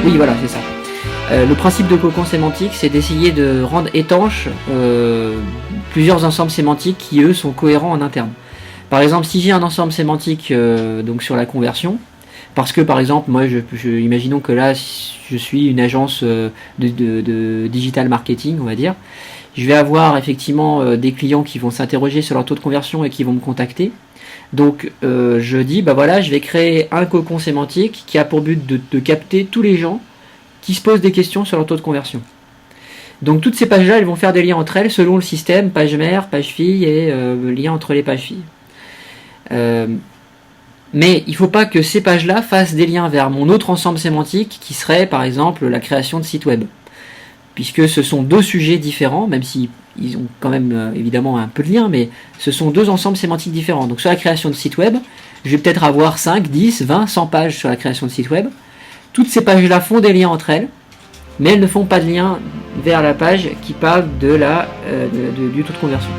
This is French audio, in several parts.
Oui, voilà, c'est ça. Le principe de cocon sémantique, c'est d'essayer de rendre étanches plusieurs ensembles sémantiques qui, eux, sont cohérents en interne. Par exemple, si j'ai un ensemble sémantique donc sur la conversion, parce que par exemple, moi, imaginons que là, je suis une agence de digital marketing, on va dire, je vais avoir effectivement des clients qui vont s'interroger sur leur taux de conversion et qui vont me contacter. Donc je dis, bah voilà, je vais créer un cocon sémantique qui a pour but de capter tous les gens qui se posent des questions sur leur taux de conversion. Donc toutes ces pages-là, elles vont faire des liens entre elles selon le système, page mère, page fille et lien entre les pages filles. Mais il ne faut pas que ces pages-là fassent des liens vers mon autre ensemble sémantique qui serait par exemple la création de sites web. Puisque ce sont deux sujets différents, même si ils ont quand même évidemment un peu de lien, mais ce sont deux ensembles sémantiques différents. Donc sur la création de site web, je vais peut-être avoir 5, 10, 20, 100 pages sur la création de site web. Toutes ces pages-là font des liens entre elles, mais elles ne font pas de lien vers la page qui parle de du taux de conversion.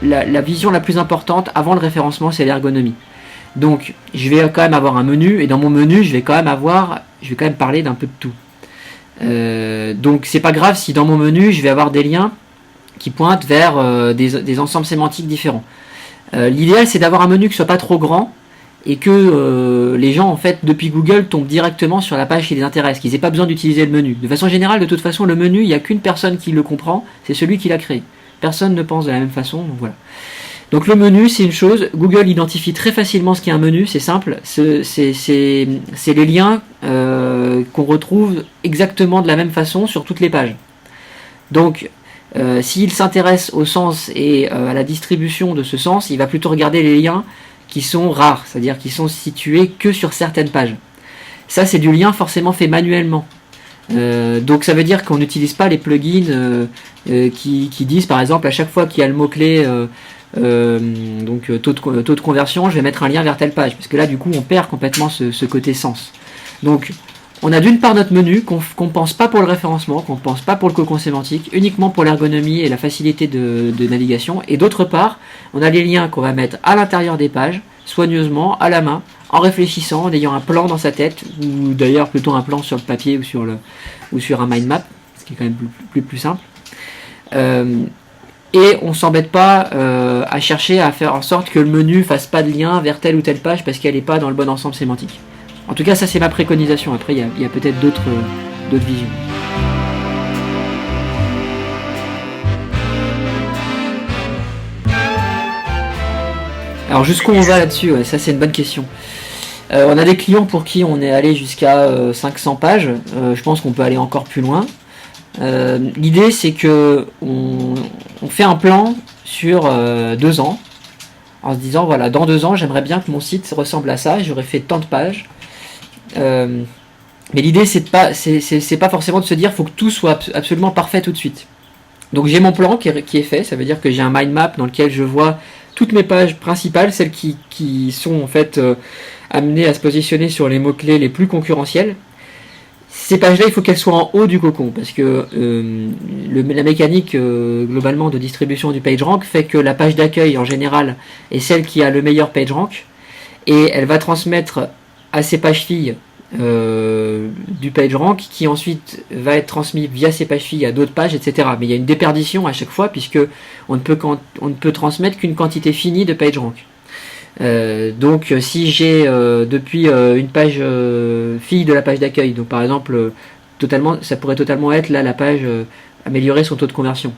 La vision la plus importante avant le référencement, c'est l'ergonomie. Donc je vais quand même avoir un menu, et dans mon menu je vais quand même parler d'un peu de tout. Donc c'est pas grave si dans mon menu je vais avoir des liens qui pointent vers des ensembles sémantiques différents. L'idéal c'est d'avoir un menu qui soit pas trop grand et que les gens en fait depuis Google tombent directement sur la page qui les intéresse, qu'ils n'aient pas besoin d'utiliser le menu. De façon générale, de toute façon, le menu, il n'y a qu'une personne qui le comprend, c'est celui qui l'a créé. Personne ne pense de la même façon, donc voilà. Donc le menu, c'est une chose. Google identifie très facilement ce qu'est un menu, c'est simple. C'est les liens qu'on retrouve exactement de la même façon sur toutes les pages. Donc, s'il s'intéresse au sens et à la distribution de ce sens, il va plutôt regarder les liens qui sont rares, c'est-à-dire qui sont situés que sur certaines pages. Ça, c'est du lien forcément fait manuellement. Donc ça veut dire qu'on n'utilise pas les plugins qui disent par exemple à chaque fois qu'il y a le mot-clé taux de conversion, je vais mettre un lien vers telle page, parce que là du coup on perd complètement ce côté sens. Donc on a d'une part notre menu qu'on pense pas pour le référencement, qu'on pense pas pour le cocon sémantique, uniquement pour l'ergonomie et la facilité de navigation, et d'autre part on a les liens qu'on va mettre à l'intérieur des pages, soigneusement, à la main, en réfléchissant, en ayant un plan dans sa tête, ou d'ailleurs plutôt un plan sur le papier ou sur un mind map, ce qui est quand même plus simple. Et on s'embête pas à chercher à faire en sorte que le menu fasse pas de lien vers telle ou telle page parce qu'elle n'est pas dans le bon ensemble sémantique. En tout cas, ça c'est ma préconisation. Après, il y a peut-être d'autres visions. Alors jusqu'où on va là-dessus, ouais, ça c'est une bonne question. On a des clients pour qui on est allé jusqu'à 500 pages. Je pense qu'on peut aller encore plus loin. L'idée c'est que on fait un plan sur 2 ans en se disant voilà, dans 2 ans j'aimerais bien que mon site ressemble à ça, j'aurais fait tant de pages. Mais l'idée c'est pas forcément de se dire faut que tout soit absolument parfait tout de suite. Donc j'ai mon plan qui est fait, ça veut dire que j'ai un mind map dans lequel je vois toutes mes pages principales, celles qui sont en fait amenées à se positionner sur les mots-clés les plus concurrentiels. Ces pages-là, il faut qu'elles soient en haut du cocon, parce que la mécanique globalement de distribution du PageRank fait que la page d'accueil en général est celle qui a le meilleur PageRank, et elle va transmettre à ses pages filles du PageRank, qui ensuite va être transmis via ces pages filles à d'autres pages, etc. Mais il y a une déperdition à chaque fois, puisque on ne peut transmettre qu'une quantité finie de PageRank. Donc si j'ai depuis une page fille de la page d'accueil, donc par exemple ça pourrait totalement être là la page améliorer son taux de conversion.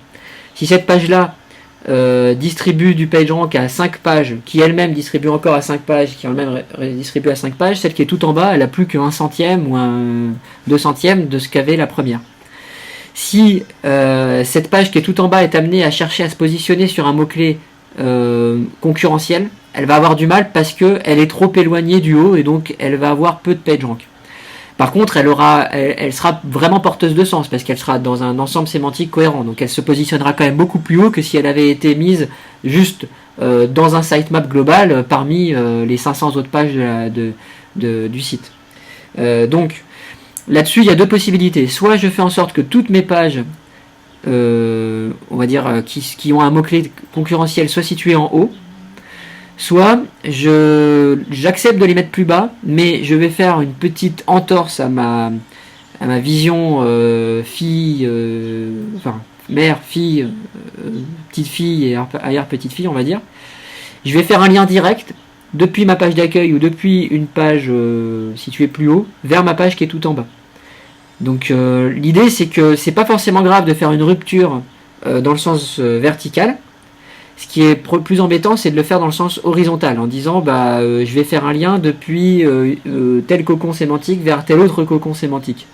Si cette page là distribue du PageRank à 5 pages, qui elle-même distribue encore à 5 pages, qui elle-même distribue à 5 pages, celle qui est tout en bas, elle a plus que 1 centième ou un 2 centièmes de ce qu'avait la première. Si cette page qui est tout en bas est amenée à chercher à se positionner sur un mot-clé concurrentiel, elle va avoir du mal parce qu'elle est trop éloignée du haut et donc elle va avoir peu de PageRank. Par contre, elle sera vraiment porteuse de sens parce qu'elle sera dans un ensemble sémantique cohérent. Donc elle se positionnera quand même beaucoup plus haut que si elle avait été mise juste dans un sitemap global parmi les 500 autres pages du site. Donc là-dessus, il y a deux possibilités. Soit je fais en sorte que toutes mes pages on va dire, qui ont un mot-clé concurrentiel soit situé en haut, soit j'accepte de les mettre plus bas, mais je vais faire une petite entorse à ma vision fille, enfin mère, fille, petite fille et arrière petite fille, on va dire. Je vais faire un lien direct depuis ma page d'accueil ou depuis une page située plus haut vers ma page qui est tout en bas. Donc l'idée c'est que c'est pas forcément grave de faire une rupture dans le sens vertical. Ce qui est plus embêtant, c'est de le faire dans le sens horizontal, en disant je vais faire un lien depuis tel cocon sémantique vers tel autre cocon sémantique.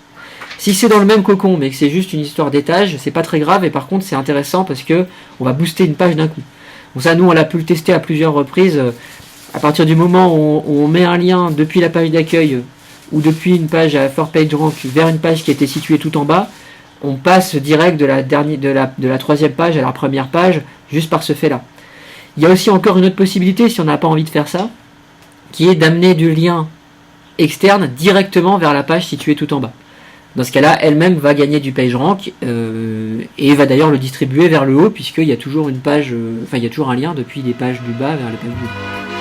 Si c'est dans le même cocon, mais que c'est juste une histoire d'étage, c'est pas très grave, et par contre c'est intéressant parce que on va booster une page d'un coup. Donc ça, nous on l'a pu le tester à plusieurs reprises. À partir du moment où on met un lien depuis la page d'accueil ou depuis une page à 4 page rank vers une page qui était située tout en bas, on passe direct de la troisième page à la première page juste par ce fait-là. Il y a aussi encore une autre possibilité, si on n'a pas envie de faire ça, qui est d'amener du lien externe directement vers la page située tout en bas. Dans ce cas-là, elle-même va gagner du PageRank et va d'ailleurs le distribuer vers le haut, puisqu'il y a toujours une page, il y a toujours un lien depuis les pages du bas vers les pages du haut.